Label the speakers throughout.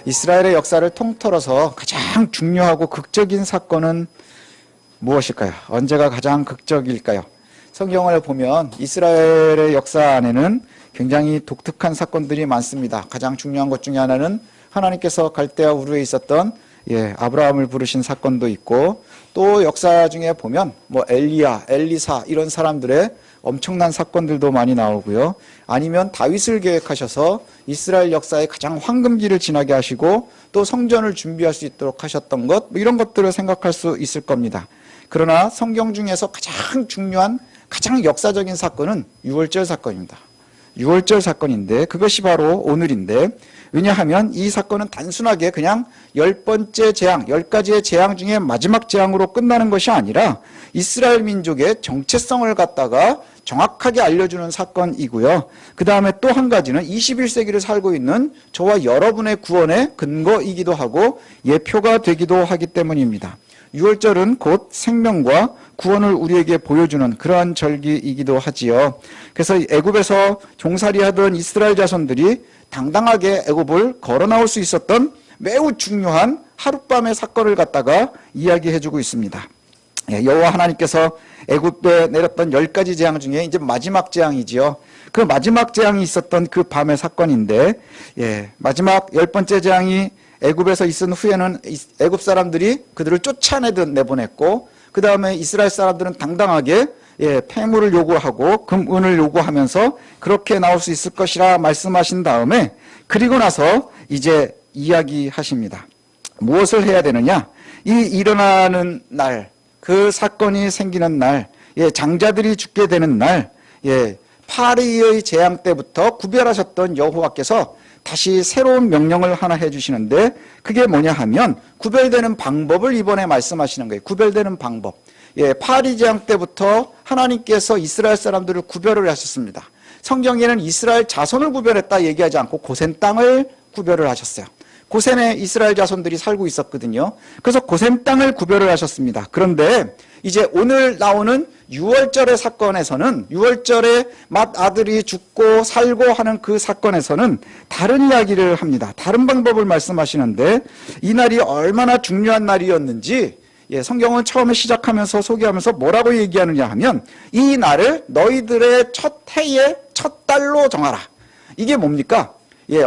Speaker 1: 이스라엘의 역사를 통틀어서 가장 중요하고 극적인 사건은 무엇일까요? 언제가 가장 극적일까요? 성경을 보면 이스라엘의 역사 안에는 굉장히 독특한 사건들이 많습니다. 가장 중요한 것 중에 하나는 하나님께서 갈대아 우르에 있었던 아브라함을 부르신 사건도 있고, 또 역사 중에 보면 엘리야, 엘리사 이런 사람들의 엄청난 사건들도 많이 나오고요. 아니면 다윗을 계획하셔서 이스라엘 역사의 가장 황금기를 지나게 하시고 또 성전을 준비할 수 있도록 하셨던 것, 이런 것들을 생각할 수 있을 겁니다. 그러나 성경 중에서 가장 중요한, 가장 역사적인 사건은 유월절 사건입니다. 유월절 사건인데 그것이 바로 오늘인데, 왜냐하면 이 사건은 단순하게 그냥 10번째 재앙, 10가지의 재앙 중에 마지막 재앙으로 끝나는 것이 아니라 이스라엘 민족의 정체성을 갖다가 정확하게 알려주는 사건이고요. 그 다음에 또 한 가지는 21세기를 살고 있는 저와 여러분의 구원의 근거이기도 하고 예표가 되기도 하기 때문입니다. 유월절은 곧 생명과 구원을 우리에게 보여주는 그러한 절기이기도 하지요. 그래서 애굽에서 종살이하던 이스라엘 자손들이 당당하게 애굽을 걸어 나올 수 있었던 매우 중요한 하룻밤의 사건을 갖다가 이야기해주고 있습니다. 여호와 하나님께서 애굽에 내렸던 10가지 재앙 중에 이제 마지막 재앙이지요. 그 마지막 재앙이 있었던 그 밤의 사건인데, 마지막 10번째 재앙이 애굽에서 있은 후에는 애굽 사람들이 그들을 쫓아내듯 내보냈고, 그 다음에 이스라엘 사람들은 당당하게 폐물을 요구하고 금은을 요구하면서 그렇게 나올 수 있을 것이라 말씀하신 다음에, 그리고 나서 이제 이야기하십니다. 무엇을 해야 되느냐? 이 일어나는 날, 그 사건이 생기는 날, 장자들이 죽게 되는 날, 파리의 재앙 때부터 구별하셨던 여호와께서 다시 새로운 명령을 하나 해주시는데, 그게 뭐냐 하면 구별되는 방법을 이번에 말씀하시는 거예요. 구별되는 방법. 파리 재앙 때부터 하나님께서 이스라엘 사람들을 구별을 하셨습니다. 성경에는 이스라엘 자손을 구별했다 얘기하지 않고 고센 땅을 구별을 하셨어요. 고센에 이스라엘 자손들이 살고 있었거든요. 그래서 고센 땅을 구별을 하셨습니다. 그런데 이제 오늘 나오는 유월절의 사건에서는, 유월절에 맏아들이 죽고 살고 하는 그 사건에서는 다른 이야기를 합니다. 다른 방법을 말씀하시는데, 이 날이 얼마나 중요한 날이었는지 성경은 처음에 시작하면서 소개하면서 뭐라고 얘기하느냐 하면, 이 날을 너희들의 첫 해의 첫 달로 정하라. 이게 뭡니까?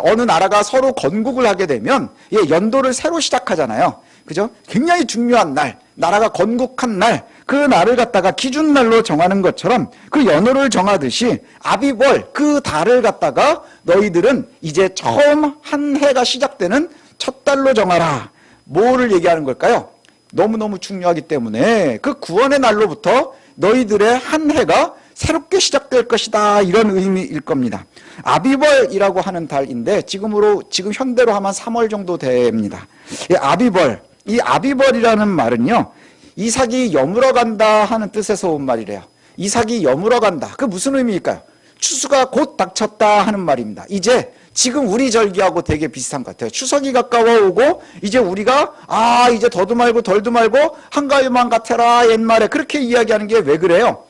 Speaker 1: 어느 나라가 서로 건국을 하게 되면 연도를 새로 시작하잖아요. 그죠? 굉장히 중요한 날, 나라가 건국한 날, 그 날을 갖다가 기준날로 정하는 것처럼 그 연호를 정하듯이 아비벌, 그 달을 갖다가 너희들은 이제 처음 한 해가 시작되는 첫 달로 정하라. 뭐를 얘기하는 걸까요? 너무너무 중요하기 때문에 그 구원의 날로부터 너희들의 한 해가 새롭게 시작될 것이다, 이런 의미일 겁니다. 아비벌이라고 하는 달인데 지금 현대로 하면 3월 정도 됩니다. 아비벌, 이 아비벌이라는 말은요, 이삭이 여물어 간다 하는 뜻에서 온 말이래요. 이삭이 여물어 간다. 그 무슨 의미일까요? 추수가 곧 닥쳤다 하는 말입니다. 이제 지금 우리 절기하고 되게 비슷한 것 같아요. 추석이 가까워오고 이제 우리가 이제 더도 말고 덜도 말고 한가위만 같아라 옛말에 그렇게 이야기하는 게 왜 그래요?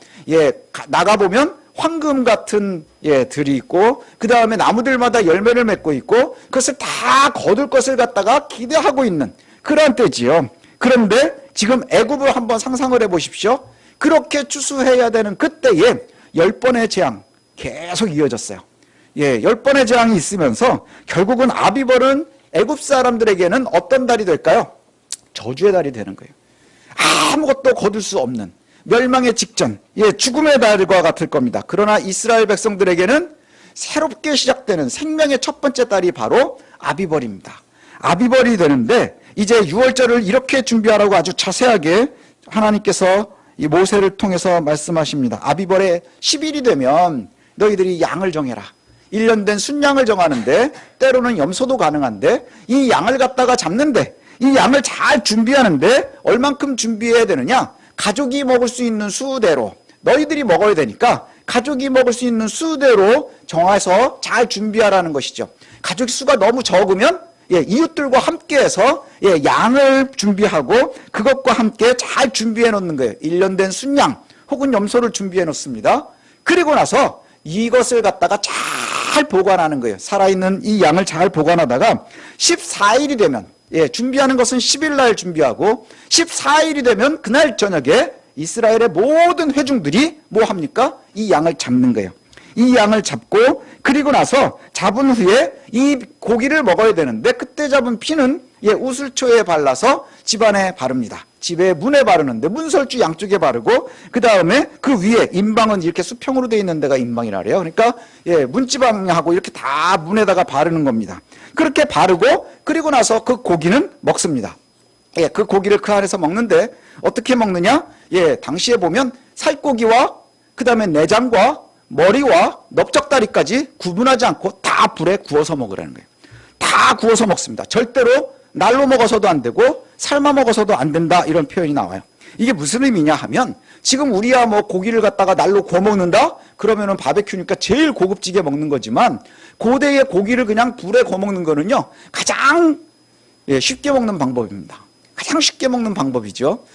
Speaker 1: 나가보면 황금 같은 들이 있고, 그 다음에 나무들마다 열매를 맺고 있고, 그것을 다 거둘 것을 갖다가 기대하고 있는 그런 때지요. 그런데 지금 애굽을 한번 상상을 해보십시오. 그렇게 추수해야 되는 그때에 10번의 재앙 계속 이어졌어요. 10번의 재앙이 있으면서 결국은 아비벌은 애굽 사람들에게는 어떤 달이 될까요? 저주의 달이 되는 거예요. 아무것도 거둘 수 없는 멸망의 직전, 죽음의 달과 같을 겁니다. 그러나 이스라엘 백성들에게는 새롭게 시작되는 생명의 첫 번째 달이 바로 아비벌입니다. 아비벌이 되는데 이제 유월절을 이렇게 준비하라고 아주 자세하게 하나님께서 이 모세를 통해서 말씀하십니다. 아비벌의 10일이 되면 너희들이 양을 정해라. 1년 된 순양을 정하는데, 때로는 염소도 가능한데, 이 양을 갖다가 잡는데, 이 양을 잘 준비하는데 얼만큼 준비해야 되느냐? 가족이 먹을 수 있는 수대로, 너희들이 먹어야 되니까 가족이 먹을 수 있는 수대로 정해서 잘 준비하라는 것이죠. 가족 수가 너무 적으면 이웃들과 함께해서 양을 준비하고 그것과 함께 잘 준비해 놓는 거예요. 1년 된 순양 혹은 염소를 준비해 놓습니다. 그리고 나서 이것을 갖다가 잘 잘 보관하는 거예요. 살아있는 이 양을 잘 보관하다가 14일이 되면, 준비하는 것은 10일 날 준비하고 14일이 되면 그날 저녁에 이스라엘의 모든 회중들이 뭐 합니까? 이 양을 잡는 거예요. 이 양을 잡고 그리고 나서 잡은 후에 이 고기를 먹어야 되는데 그때 잡은 피는 우슬초에 발라서 집안에 바릅니다. 집의 문에 바르는데 문설주 양쪽에 바르고 그 다음에 그 위에 인방은 이렇게 수평으로 되어 있는 데가 인방이라 그래요. 그러니까 문지방하고 이렇게 다 문에다가 바르는 겁니다. 그렇게 바르고 그리고 나서 그 고기는 먹습니다. 그 고기를 그 안에서 먹는데 어떻게 먹느냐? 당시에 보면 살코기와 그 다음에 내장과 머리와 넓적다리까지 구분하지 않고 다 불에 구워서 먹으라는 거예요. 다 구워서 먹습니다. 절대로 날로 먹어서도 안 되고 삶아 먹어서도 안 된다 이런 표현이 나와요. 이게 무슨 의미냐 하면 지금 우리야 뭐 고기를 갖다가 날로 구워 먹는다? 그러면은 바베큐니까 제일 고급지게 먹는 거지만 고대의 고기를 그냥 불에 구워 먹는 거는요 가장 쉽게 먹는 방법입니다. 가장 쉽게 먹는 방법이죠.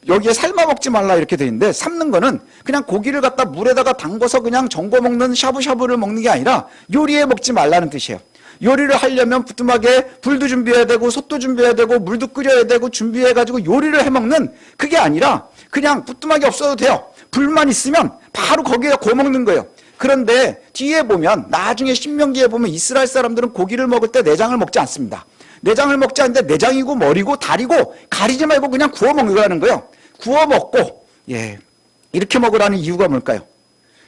Speaker 1: 여기에 삶아 먹지 말라 이렇게 돼 있는데 삶는 거는 그냥 고기를 갖다 물에다가 담궈서 그냥 정궈 먹는 샤브샤브를 먹는 게 아니라 요리해 먹지 말라는 뜻이에요. 요리를 하려면 부뚜막에 불도 준비해야 되고 솥도 준비해야 되고 물도 끓여야 되고 준비해가지고 요리를 해먹는 그게 아니라 그냥 부뚜막이 없어도 돼요. 불만 있으면 바로 거기에 구워 먹는 거예요. 그런데 뒤에 보면 나중에 신명기에 보면 이스라엘 사람들은 고기를 먹을 때 내장을 먹지 않습니다. 내장을 먹지 않는데 내장이고 머리고 다리고 가리지 말고 그냥 구워 먹으라는 거예요. 구워 먹고 이렇게 먹으라는 이유가 뭘까요?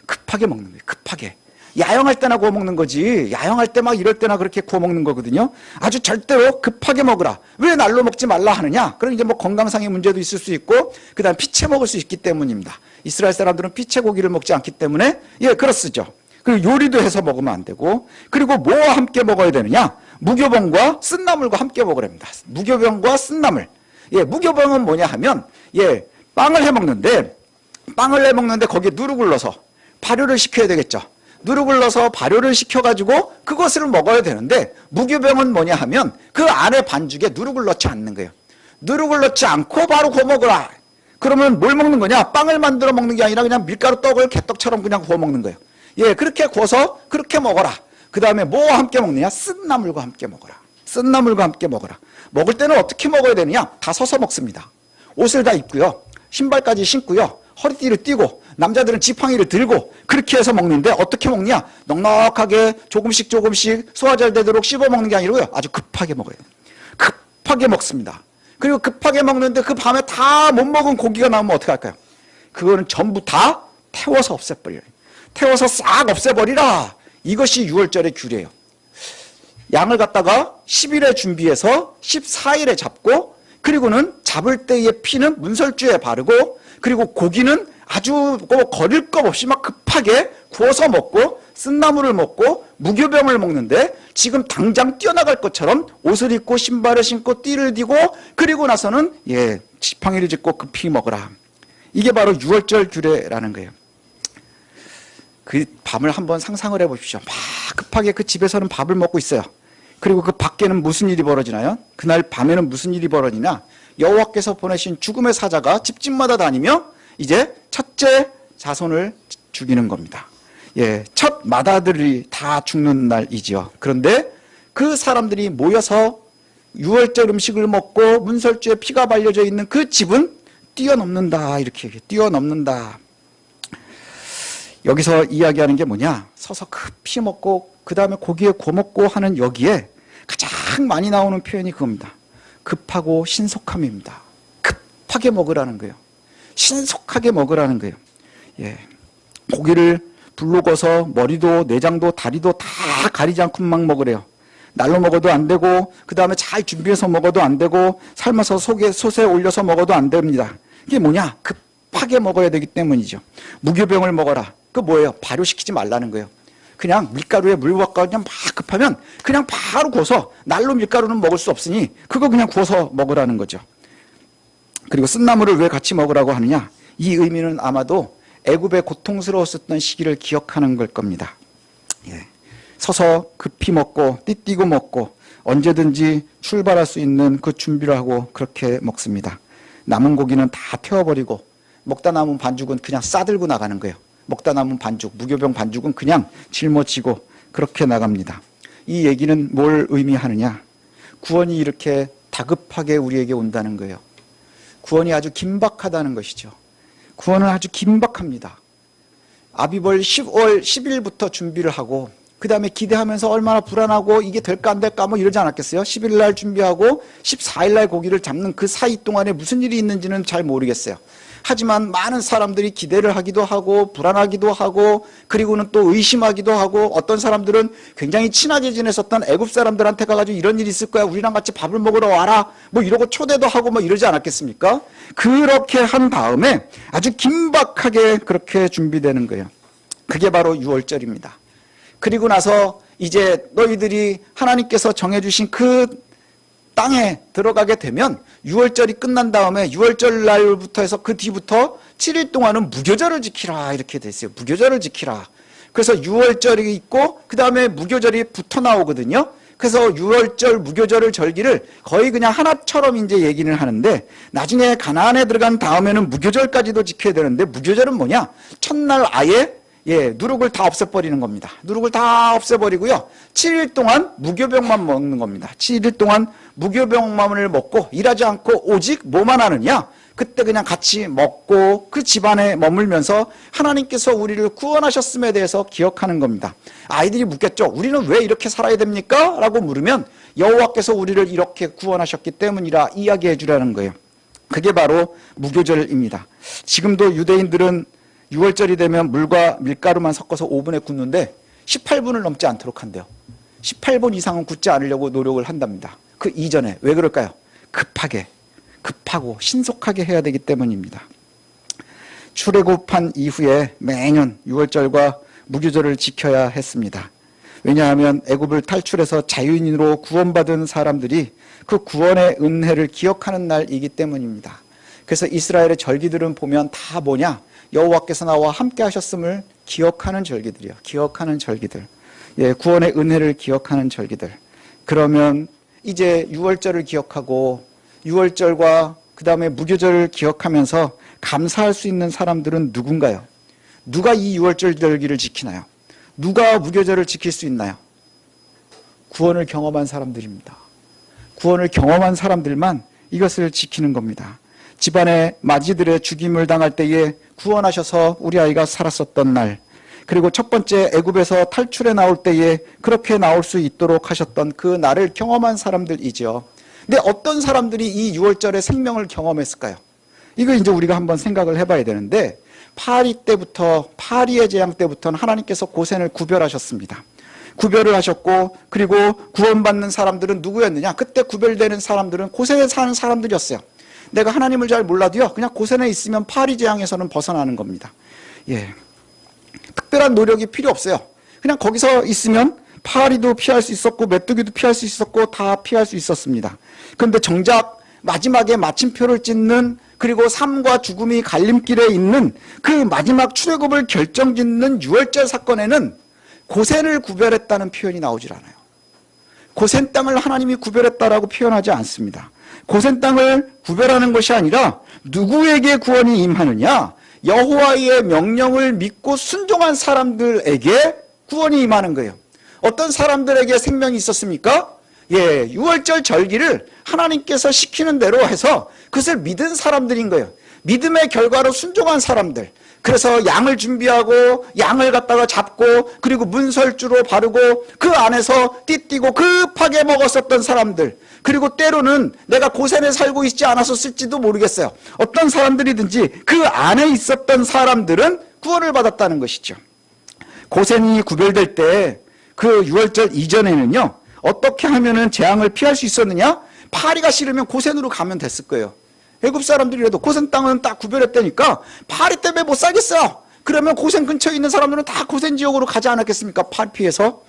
Speaker 1: 급하게 먹는 거예요. 급하게. 야영할 때나 구워 먹는 거지 야영할 때 막 이럴 때나 그렇게 구워 먹는 거거든요. 아주 절대로 급하게 먹으라. 왜 날로 먹지 말라 하느냐? 그럼 이제 뭐 건강상의 문제도 있을 수 있고 그다음 피채 먹을 수 있기 때문입니다. 이스라엘 사람들은 피채 고기를 먹지 않기 때문에 그렇습니다. 그리고 요리도 해서 먹으면 안 되고 그리고 뭐와 함께 먹어야 되느냐? 무교병과 쓴나물과 함께 먹으랍니다. 무교병과 쓴나물. 무교병은 뭐냐 하면 빵을 해 먹는데 거기에 누룩을 넣어서 발효를 시켜야 되겠죠. 누룩을 넣어서 발효를 시켜가지고 그것을 먹어야 되는데 무교병은 뭐냐 하면 그 안에 반죽에 누룩을 넣지 않는 거예요. 누룩을 넣지 않고 바로 구워 먹으라. 그러면 뭘 먹는 거냐? 빵을 만들어 먹는 게 아니라 그냥 밀가루 떡을 개떡처럼 그냥 구워 먹는 거예요. 그렇게 구워서 그렇게 먹어라. 그 다음에 뭐와 함께 먹느냐? 쓴나물과 함께 먹어라. 쓴나물과 함께 먹어라. 먹을 때는 어떻게 먹어야 되느냐? 다 서서 먹습니다. 옷을 다 입고요. 신발까지 신고요. 허리띠를 띠고 남자들은 지팡이를 들고 그렇게 해서 먹는데 어떻게 먹냐? 넉넉하게 조금씩 소화 잘 되도록 씹어 먹는 게 아니고요. 아주 급하게 먹어요. 급하게 먹습니다. 그리고 급하게 먹는데 그 밤에 다 못 먹은 고기가 나오면 어떻게 할까요? 그거는 전부 다 태워서 없애버려요. 태워서 싹 없애버리라. 이것이 6월절의 규례예요. 양을 갖다가 10일에 준비해서 14일에 잡고 그리고는 잡을 때의 피는 문설주에 바르고 그리고 고기는 아주 거릴 것 없이 막 급하게 구워서 먹고 쓴나물을 먹고 무교병을 먹는데 지금 당장 뛰어나갈 것처럼 옷을 입고 신발을 신고 띠를 띠고 그리고 나서는 지팡이를 짚고 급히 먹어라. 이게 바로 6월절 규례라는 거예요. 그 밤을 한번 상상을 해보십시오. 막 급하게 그 집에서는 밥을 먹고 있어요. 그리고 그 밖에는 무슨 일이 벌어지나요? 그날 밤에는 무슨 일이 벌어지냐? 여호와께서 보내신 죽음의 사자가 집집마다 다니며 이제 첫째 자손을 죽이는 겁니다. 첫 맏아들이 다 죽는 날이지요. 그런데 그 사람들이 모여서 6월절 음식을 먹고 문설주에 피가 발려져 있는 그 집은 뛰어넘는다. 이렇게 뛰어넘는다. 여기서 이야기하는 게 뭐냐? 서서 급히 먹고 그 다음에 고기에 구워 먹고 하는 여기에 가장 많이 나오는 표현이 그겁니다. 급하고 신속함입니다. 급하게 먹으라는 거예요. 신속하게 먹으라는 거예요. 고기를 불로 구워서 머리도 내장도 다리도 다 가리지 않고 막 먹으래요. 날로 먹어도 안 되고 그 다음에 잘 준비해서 먹어도 안 되고 삶아서 솥에 올려서 먹어도 안 됩니다. 이게 뭐냐? 급하게 먹어야 되기 때문이죠. 무교병을 먹어라. 그 뭐예요? 발효시키지 말라는 거예요. 그냥 밀가루에 물 부어서 그냥 막 급하면 그냥 바로 구워서 날로 밀가루는 먹을 수 없으니 그거 그냥 구워서 먹으라는 거죠. 그리고 쓴나물을 왜 같이 먹으라고 하느냐? 이 의미는 아마도 애굽의 고통스러웠었던 시기를 기억하는 걸 겁니다. 서서 급히 먹고 띠띠고 먹고 언제든지 출발할 수 있는 그 준비를 하고 그렇게 먹습니다. 남은 고기는 다 태워버리고 먹다 남은 반죽은 그냥 싸들고 나가는 거예요. 먹다 남은 반죽, 무교병 반죽은 그냥 짊어지고 그렇게 나갑니다. 이 얘기는 뭘 의미하느냐? 구원이 이렇게 다급하게 우리에게 온다는 거예요. 구원이 아주 긴박하다는 것이죠. 구원은 아주 긴박합니다. 아비벌 10월 10일부터 준비를 하고 그 다음에 기대하면서 얼마나 불안하고 이게 될까 안 될까 뭐 이러지 않았겠어요? 11일 날 준비하고 14일 날 고기를 잡는 그 사이 동안에 무슨 일이 있는지는 잘 모르겠어요. 하지만 많은 사람들이 기대를 하기도 하고 불안하기도 하고 그리고는 또 의심하기도 하고 어떤 사람들은 굉장히 친하게 지냈었던 애굽 사람들한테 가가지고 이런 일이 있을 거야 우리랑 같이 밥을 먹으러 와라 뭐 이러고 초대도 하고 뭐 이러지 않았겠습니까? 그렇게 한 다음에 아주 긴박하게 그렇게 준비되는 거예요. 그게 바로 유월절입니다. 그리고 나서 이제 너희들이 하나님께서 정해주신 그 땅에 들어가게 되면 6월절이 끝난 다음에 6월절 날부터 해서 그 뒤부터 7일 동안은 무교절을 지키라 이렇게 돼 있어요. 무교절을 지키라. 그래서 6월절이 있고 그 다음에 무교절이 붙어 나오거든요. 그래서 6월절 무교절을 절기를 거의 그냥 하나처럼 이제 얘기를 하는데 나중에 가나안에 들어간 다음에는 무교절까지도 지켜야 되는데 무교절은 뭐냐? 첫날 아예 누룩을 다 없애버리는 겁니다. 누룩을 다 없애버리고요. 7일 동안 무교병만 먹는 겁니다. 7일 동안 무교병만을 먹고 일하지 않고 오직 뭐만 하느냐? 그때 그냥 같이 먹고 그 집안에 머물면서 하나님께서 우리를 구원하셨음에 대해서 기억하는 겁니다. 아이들이 묻겠죠. 우리는 왜 이렇게 살아야 됩니까? 라고 물으면 여호와께서 우리를 이렇게 구원하셨기 때문이라 이야기해 주라는 거예요. 그게 바로 무교절입니다. 지금도 유대인들은 6월절이 되면 물과 밀가루만 섞어서 오븐에 굽는데 18분을 넘지 않도록 한대요. 18분 이상은 굽지 않으려고 노력을 한답니다. 그 이전에 왜 그럴까요? 급하고 신속하게 해야 되기 때문입니다. 출애굽한 이후에 매년 6월절과 무교절을 지켜야 했습니다. 왜냐하면 애굽을 탈출해서 자유인으로 구원받은 사람들이 그 구원의 은혜를 기억하는 날이기 때문입니다. 그래서 이스라엘의 절기들은 보면 다 뭐냐? 여호와께서 나와 함께 하셨음을 기억하는 절기들이요. 기억하는 절기들. 구원의 은혜를 기억하는 절기들. 그러면 이제 6월절을 기억하고 6월절과 그 다음에 무교절을 기억하면서 감사할 수 있는 사람들은 누군가요? 누가 이 6월절 절기를 지키나요? 누가 무교절을 지킬 수 있나요? 구원을 경험한 사람들입니다. 구원을 경험한 사람들만 이것을 지키는 겁니다. 집안의 맞이들의 죽임을 당할 때에 구원하셔서 우리 아이가 살았었던 날, 그리고 첫 번째 애굽에서 탈출해 나올 때에 그렇게 나올 수 있도록 하셨던 그 날을 경험한 사람들이죠. 근데 어떤 사람들이 이 6월절의 생명을 경험했을까요? 이거 이제 우리가 한번 생각을 해봐야 되는데 파리의 재앙 때부터는 하나님께서 고센을 구별하셨습니다. 구별을 하셨고 그리고 구원받는 사람들은 누구였느냐? 그때 구별되는 사람들은 고센에 사는 사람들이었어요. 내가 하나님을 잘 몰라도요, 그냥 고센에 있으면 파리 재앙에서는 벗어나는 겁니다. 특별한 노력이 필요 없어요. 그냥 거기서 있으면 파리도 피할 수 있었고 메뚜기도 피할 수 있었고 다 피할 수 있었습니다. 그런데 정작 마지막에 마침표를 찍는, 그리고 삶과 죽음이 갈림길에 있는 그 마지막 출애굽을 결정짓는 6월절 사건에는 고센을 구별했다는 표현이 나오질 않아요. 고센 땅을 하나님이 구별했다라고 표현하지 않습니다. 고센 땅을 구별하는 것이 아니라 누구에게 구원이 임하느냐? 여호와의 명령을 믿고 순종한 사람들에게 구원이 임하는 거예요. 어떤 사람들에게 생명이 있었습니까? 6월절 절기를 하나님께서 시키는 대로 해서 그것을 믿은 사람들인 거예요. 믿음의 결과로 순종한 사람들. 그래서 양을 준비하고 양을 갖다가 잡고 그리고 문설주로 바르고 그 안에서 띠띠고 급하게 먹었었던 사람들. 그리고 때로는 내가 고센에 살고 있지 않았었을지도 모르겠어요. 어떤 사람들이든지 그 안에 있었던 사람들은 구원을 받았다는 것이죠. 고센이 구별될 때 그 6월절 이전에는요, 어떻게 하면은 재앙을 피할 수 있었느냐? 파리가 싫으면 고센으로 가면 됐을 거예요. 애굽 사람들이라도 고센 땅은 딱 구별했다니까 파리 때문에 못 살겠어. 그러면 고센 근처에 있는 사람들은 다 고센 지역으로 가지 않았겠습니까? 파리 피해서.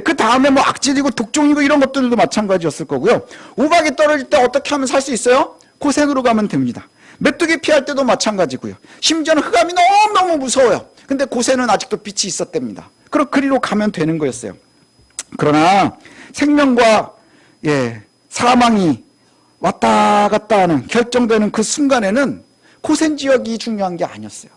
Speaker 1: 그 다음에 뭐 악질이고 독종이고 이런 것들도 마찬가지였을 거고요. 우박이 떨어질 때 어떻게 하면 살 수 있어요? 고센으로 가면 됩니다. 메뚜기 피할 때도 마찬가지고요. 심지어는 흑암이 너무너무 무서워요. 근데 고센은 아직도 빛이 있었답니다. 그럼 그리로 가면 되는 거였어요. 그러나 생명과 사망이 왔다 갔다 하는 결정되는 그 순간에는 고센 지역이 중요한 게 아니었어요.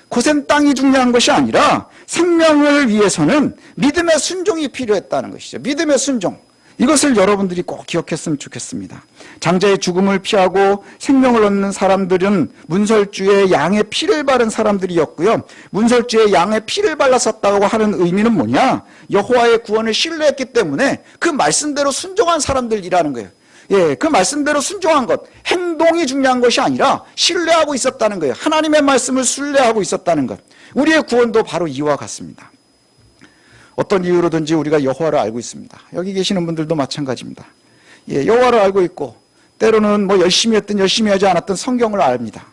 Speaker 1: 고센 땅이 중요한 것이 아니라 생명을 위해서는 믿음의 순종이 필요했다는 것이죠. 믿음의 순종. 이것을 여러분들이 꼭 기억했으면 좋겠습니다. 장자의 죽음을 피하고 생명을 얻는 사람들은 문설주의 양의 피를 바른 사람들이었고요. 문설주의 양의 피를 발랐었다고 하는 의미는 뭐냐? 여호와의 구원을 신뢰했기 때문에 그 말씀대로 순종한 사람들이라는 거예요. 예, 그 말씀대로 순종한 것, 행동이 중요한 것이 아니라 신뢰하고 있었다는 거예요. 하나님의 말씀을 신뢰하고 있었다는 것. 우리의 구원도 바로 이와 같습니다. 어떤 이유로든지 우리가 여호와를 알고 있습니다. 여기 계시는 분들도 마찬가지입니다. 예, 여호와를 알고 있고 때로는 뭐 열심히 했든 열심히 하지 않았든 성경을 압니다.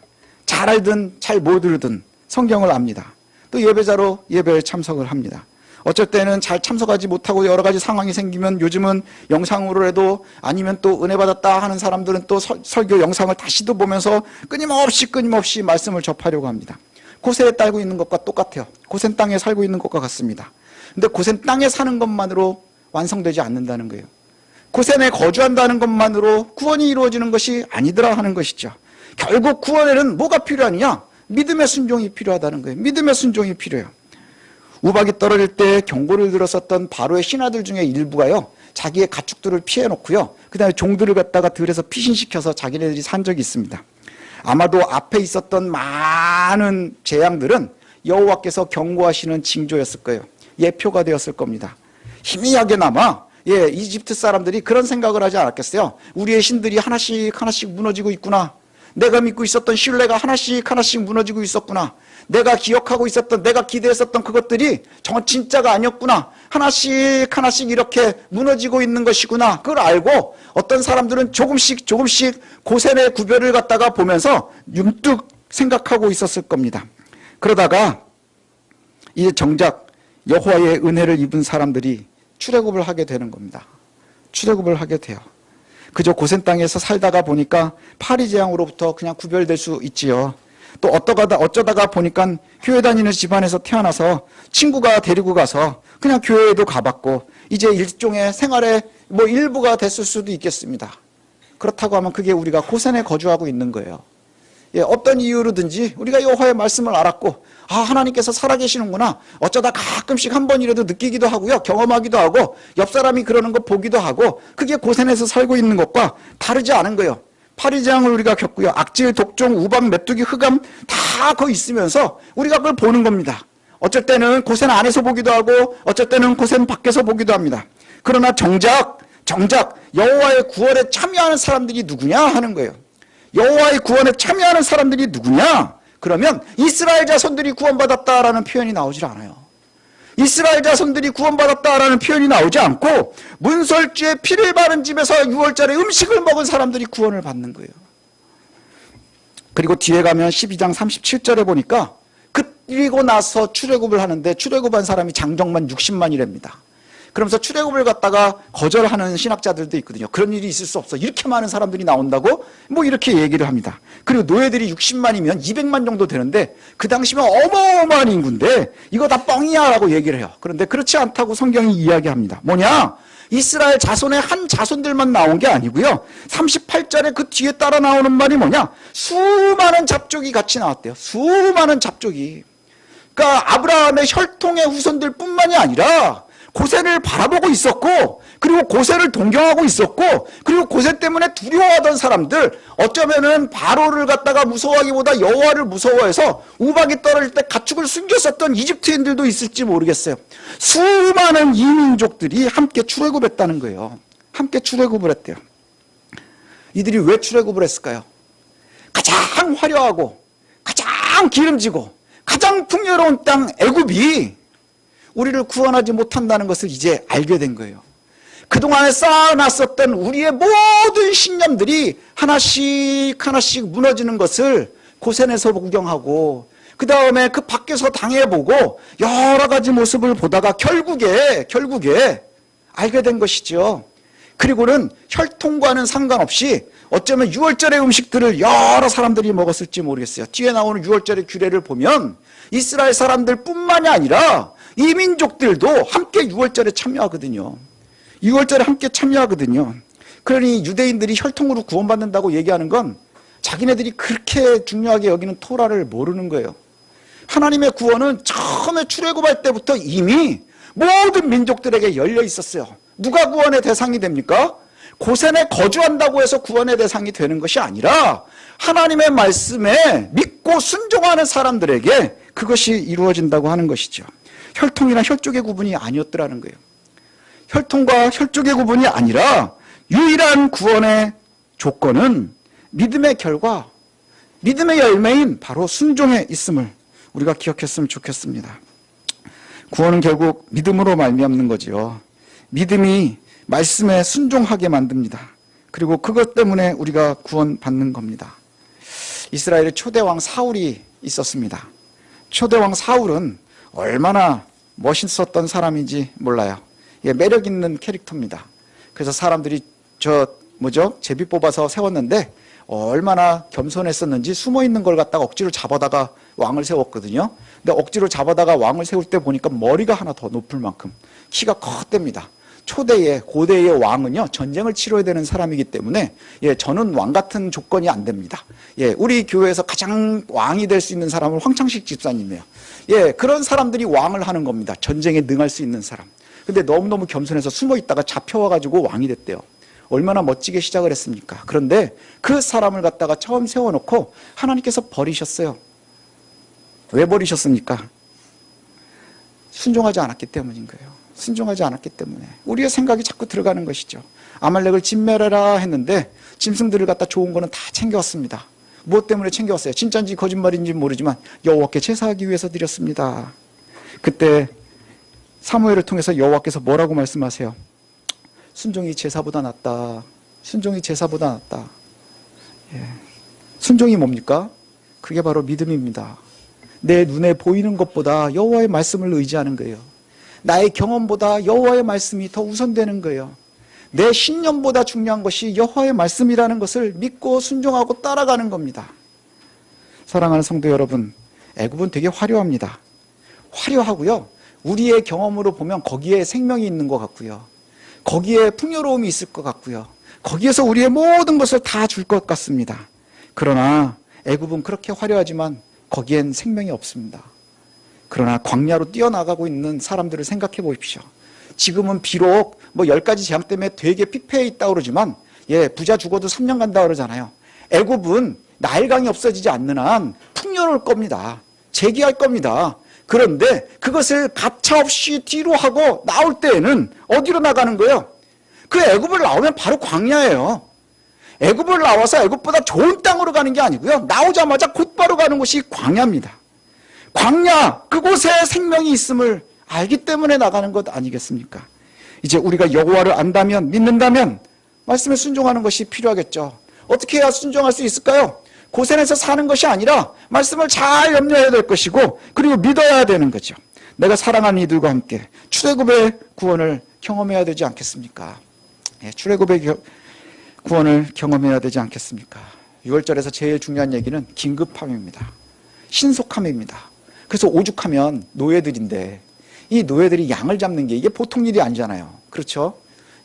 Speaker 1: 잘 알든 잘 못 들든 성경을 압니다. 또 예배자로 예배에 참석을 합니다. 어쩔 때는 잘 참석하지 못하고 여러 가지 상황이 생기면 요즘은 영상으로라도 아니면 또 은혜 받았다 하는 사람들은 또 설교 영상을 다시도 보면서 끊임없이 말씀을 접하려고 합니다. 고센에 살고 있는 것과 똑같아요. 고센 땅에 살고 있는 것과 같습니다. 근데 고센 땅에 사는 것만으로 완성되지 않는다는 거예요. 고센에 거주한다는 것만으로 구원이 이루어지는 것이 아니더라 하는 것이죠. 결국 구원에는 뭐가 필요하느냐? 믿음의 순종이 필요하다는 거예요. 믿음의 순종이 필요해요. 우박이 떨어질 때 경고를 들었었던 바로의 신하들 중에 일부가요, 자기의 가축들을 피해놓고요, 그 다음에 종들을 갖다가 들에서 피신시켜서 자기네들이 산 적이 있습니다. 아마도 앞에 있었던 많은 재앙들은 여호와께서 경고하시는 징조였을 거예요. 예표가 되었을 겁니다. 희미하게나마 이집트 사람들이 그런 생각을 하지 않았겠어요? 우리의 신들이 하나씩 무너지고 있구나. 내가 믿고 있었던 신뢰가 하나씩 무너지고 있었구나. 내가 기억하고 있었던, 내가 기대했었던 그것들이 진짜가 아니었구나. 하나씩 이렇게 무너지고 있는 것이구나. 그걸 알고 어떤 사람들은 조금씩 고센의 구별을 갖다가 보면서 윤뜩 생각하고 있었을 겁니다. 그러다가 이제 정작 여호와의 은혜를 입은 사람들이 출애굽을 하게 되는 겁니다. 출애굽을 하게 돼요. 그저 고센 땅에서 살다가 보니까 파리 재앙으로부터 그냥 구별될 수 있지요. 또 어쩌다가 보니까 교회 다니는 집안에서 태어나서 친구가 데리고 가서 그냥 교회에도 가봤고 이제 일종의 생활의 뭐 일부가 됐을 수도 있겠습니다. 그렇다고 하면 그게 우리가 고센에 거주하고 있는 거예요. 예, 어떤 이유로든지 우리가 여호와의 말씀을 알았고 하나님께서 살아계시는구나. 어쩌다 가끔씩 한 번이라도 느끼기도 하고요. 경험하기도 하고 옆 사람이 그러는 거 보기도 하고 그게 고센에서 살고 있는 것과 다르지 않은 거예요. 파리재앙을 우리가 겪고요. 악질, 독종, 우박, 메뚜기, 흑암 다 거기 있으면서 우리가 그걸 보는 겁니다. 어쩔 때는 고센 안에서 보기도 하고 어쩔 때는 고센 밖에서 보기도 합니다. 그러나 정작 여호와의 구원에 참여하는 사람들이 누구냐 하는 거예요. 여호와의 구원에 참여하는 사람들이 누구냐? 그러면 이스라엘 자손들이 구원받았다라는 표현이 나오질 않아요. 이스라엘 자손들이 구원받았다라는 표현이 나오지 않고 문설주에 피를 바른 집에서 6월절에 음식을 먹은 사람들이 구원을 받는 거예요. 그리고 뒤에 가면 12장 37절에 보니까 그리고 나서 출애굽을 하는데 출애굽한 사람이 장정만 60만이랍니다. 그러면서 출애굽을 갖다가 거절하는 신학자들도 있거든요. 그런 일이 있을 수 없어. 이렇게 많은 사람들이 나온다고? 뭐 이렇게 얘기를 합니다. 그리고 노예들이 60만이면 200만 정도 되는데 그 당시면 어마어마한 인구인데 이거 다 뻥이야 라고 얘기를 해요. 그런데 그렇지 않다고 성경이 이야기합니다. 뭐냐? 이스라엘 자손의 한 자손들만 나온 게 아니고요. 38절에 그 뒤에 따라 나오는 말이 뭐냐? 수많은 잡족이 같이 나왔대요. 수많은 잡족이. 그러니까 아브라함의 혈통의 후손들 뿐만이 아니라 고센을 바라보고 있었고 그리고 고센을 동경하고 있었고 그리고 고센 때문에 두려워하던 사람들, 어쩌면은 바로를 갖다가 무서워하기보다 여호와를 무서워해서 우박이 떨어질 때 가축을 숨겼었던 이집트인들도 있을지 모르겠어요. 수많은 이민족들이 함께 출애굽했다는 거예요. 함께 출애굽을 했대요. 이들이 왜 출애굽을 했을까요? 가장 화려하고 가장 기름지고 가장 풍요로운 땅 애굽이 우리를 구원하지 못한다는 것을 이제 알게 된 거예요. 그동안에 쌓아놨었던 우리의 모든 신념들이 하나씩 무너지는 것을 고센에서 구경하고 그 다음에 그 밖에서 당해보고 여러 가지 모습을 보다가 결국에 알게 된 것이죠. 그리고는 혈통과는 상관없이 어쩌면 6월절의 음식들을 여러 사람들이 먹었을지 모르겠어요. 뒤에 나오는 6월절의 규례를 보면 이스라엘 사람들 뿐만이 아니라 이민족들도 함께 6월절에 참여하거든요. 6월절에 함께 참여하거든요. 그러니 유대인들이 혈통으로 구원받는다고 얘기하는 건 자기네들이 그렇게 중요하게 여기는 토라를 모르는 거예요. 하나님의 구원은 처음에 출애굽할 때부터 이미 모든 민족들에게 열려 있었어요. 누가 구원의 대상이 됩니까? 고센에 거주한다고 해서 구원의 대상이 되는 것이 아니라 하나님의 말씀에 믿고 순종하는 사람들에게 그것이 이루어진다고 하는 것이죠. 혈통이나 혈족의 구분이 아니었더라는 거예요. 혈통과 혈족의 구분이 아니라 유일한 구원의 조건은 믿음의 결과, 믿음의 열매인 바로 순종에 있음을 우리가 기억했으면 좋겠습니다. 구원은 결국 믿음으로 말미암는 거지요. 믿음이 말씀에 순종하게 만듭니다. 그리고 그것 때문에 우리가 구원받는 겁니다. 이스라엘의 초대왕 사울이 있었습니다. 초대왕 사울은 얼마나 멋있었던 사람인지 몰라요. 예, 매력 있는 캐릭터입니다. 그래서 사람들이 제비 뽑아서 세웠는데 얼마나 겸손했었는지 숨어있는 걸 갖다가 억지로 잡아다가 왕을 세웠거든요. 근데 억지로 잡아다가 왕을 세울 때 보니까 머리가 하나 더 높을 만큼 키가 컸답니다. 고대의 왕은요, 전쟁을 치러야 되는 사람이기 때문에, 예, 저는 왕 같은 조건이 안 됩니다. 예, 우리 교회에서 가장 왕이 될 수 있는 사람은 황창식 집사님이에요. 예, 그런 사람들이 왕을 하는 겁니다. 전쟁에 능할 수 있는 사람. 근데 너무너무 겸손해서 숨어 있다가 잡혀와가지고 왕이 됐대요. 얼마나 멋지게 시작을 했습니까? 그런데 그 사람을 갖다가 처음 세워놓고 하나님께서 버리셨어요. 왜 버리셨습니까? 순종하지 않았기 때문인 거예요. 순종하지 않았기 때문에 우리의 생각이 자꾸 들어가는 것이죠. 아말렉을 진멸해라 했는데 짐승들을 갖다 좋은 거는 다 챙겨왔습니다. 무엇 때문에 챙겨왔어요? 진짜인지 거짓말인지 모르지만 여호와께 제사하기 위해서 드렸습니다. 그때 사무엘을 통해서 여호와께서 뭐라고 말씀하세요? 순종이 제사보다 낫다. 순종이 제사보다 낫다. 예. 순종이 뭡니까? 그게 바로 믿음입니다. 내 눈에 보이는 것보다 여호와의 말씀을 의지하는 거예요. 나의 경험보다 여호와의 말씀이 더 우선되는 거예요. 내 신념보다 중요한 것이 여호와의 말씀이라는 것을 믿고 순종하고 따라가는 겁니다. 사랑하는 성도 여러분, 애굽은 되게 화려합니다. 화려하고요, 우리의 경험으로 보면 거기에 생명이 있는 것 같고요, 거기에 풍요로움이 있을 것 같고요, 거기에서 우리의 모든 것을 다 줄 것 같습니다. 그러나 애굽은 그렇게 화려하지만 거기엔 생명이 없습니다. 그러나 광야로 뛰어나가고 있는 사람들을 생각해 보십시오. 지금은 비록 10가지 재앙 때문에 되게 피폐해 있다고 그러지만, 예, 부자 죽어도 3년 간다고 그러잖아요. 애굽은 나일강이 없어지지 않는 한 풍요로울 겁니다. 재기할 겁니다. 그런데 그것을 가차없이 뒤로 하고 나올 때에는 어디로 나가는 거예요? 그 애굽을 나오면 바로 광야예요. 애굽을 나와서 애굽보다 좋은 땅으로 가는 게 아니고요, 나오자마자 곧바로 가는 곳이 광야입니다. 광야, 그곳에 생명이 있음을 알기 때문에 나가는 것 아니겠습니까? 이제 우리가 여호와를 안다면, 믿는다면 말씀에 순종하는 것이 필요하겠죠. 어떻게 해야 순종할 수 있을까요? 고센에서 사는 것이 아니라 말씀을 잘 염려해야 될 것이고, 그리고 믿어야 되는 거죠. 내가 사랑하는 이들과 함께 출애굽의 구원을 경험해야 되지 않겠습니까? 예, 출애굽의 구원을 경험해야 되지 않겠습니까? 6월절에서 제일 중요한 얘기는 긴급함입니다. 신속함입니다. 그래서 오죽하면 노예들인데, 이 노예들이 양을 잡는 게 이게 보통 일이 아니잖아요. 그렇죠?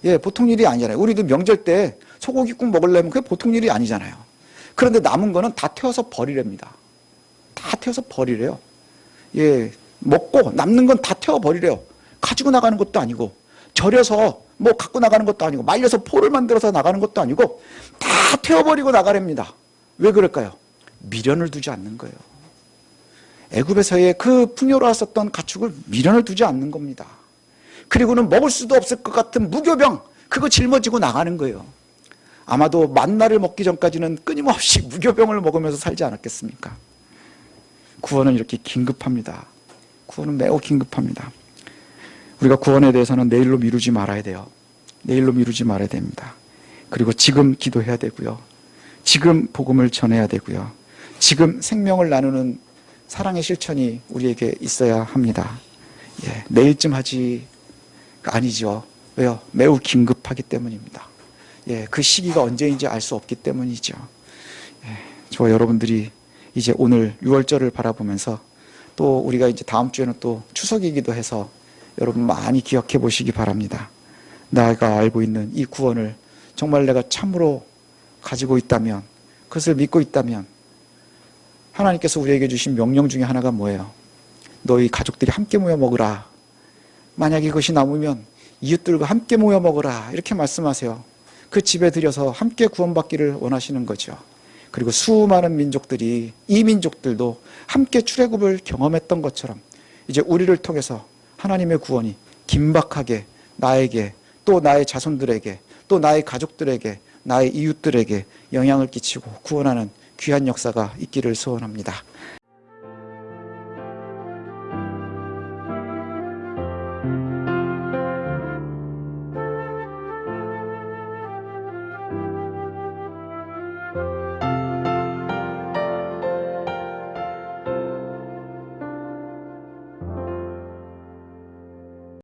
Speaker 1: 예, 보통 일이 아니잖아요. 우리도 명절 때 소고기국 먹으려면 그게 보통 일이 아니잖아요. 그런데 남은 거는 다 태워서 버리랍니다. 다 태워서 버리래요. 예, 먹고 남는 건 다 태워 버리래요. 가지고 나가는 것도 아니고, 절여서 갖고 나가는 것도 아니고, 말려서 포를 만들어서 나가는 것도 아니고, 다 태워버리고 나가랍니다. 왜 그럴까요? 미련을 두지 않는 거예요. 애굽에서의 그 풍요로웠었던 가축을 미련을 두지 않는 겁니다. 그리고는 먹을 수도 없을 것 같은 무교병, 그거 짊어지고 나가는 거예요. 아마도 만나를 먹기 전까지는 끊임없이 무교병을 먹으면서 살지 않았겠습니까? 구원은 이렇게 긴급합니다. 구원은 매우 긴급합니다. 우리가 구원에 대해서는 내일로 미루지 말아야 돼요. 내일로 미루지 말아야 됩니다. 그리고 지금 기도해야 되고요, 지금 복음을 전해야 되고요, 지금 생명을 나누는 사랑의 실천이 우리에게 있어야 합니다. 예, 내일쯤 하지 아니죠. 왜요? 매우 긴급하기 때문입니다. 예, 그 시기가 언제인지 알 수 없기 때문이죠. 예, 저와 여러분들이 이제 오늘 6월절을 바라보면서, 또 우리가 이제 다음 주에는 또 추석이기도 해서 여러분 많이 기억해 보시기 바랍니다. 내가 알고 있는 이 구원을 정말 내가 참으로 가지고 있다면, 그것을 믿고 있다면, 하나님께서 우리에게 주신 명령 중에 하나가 뭐예요? 너희 가족들이 함께 모여 먹으라. 만약 이것이 남으면 이웃들과 함께 모여 먹으라. 이렇게 말씀하세요. 그 집에 들여서 함께 구원받기를 원하시는 거죠. 그리고 수많은 민족들이, 이 민족들도 함께 출애굽을 경험했던 것처럼 이제 우리를 통해서 하나님의 구원이 긴박하게 나에게, 또 나의 자손들에게, 또 나의 가족들에게, 나의 이웃들에게 영향을 끼치고 구원하는 귀한 역사가 있기를 소원합니다.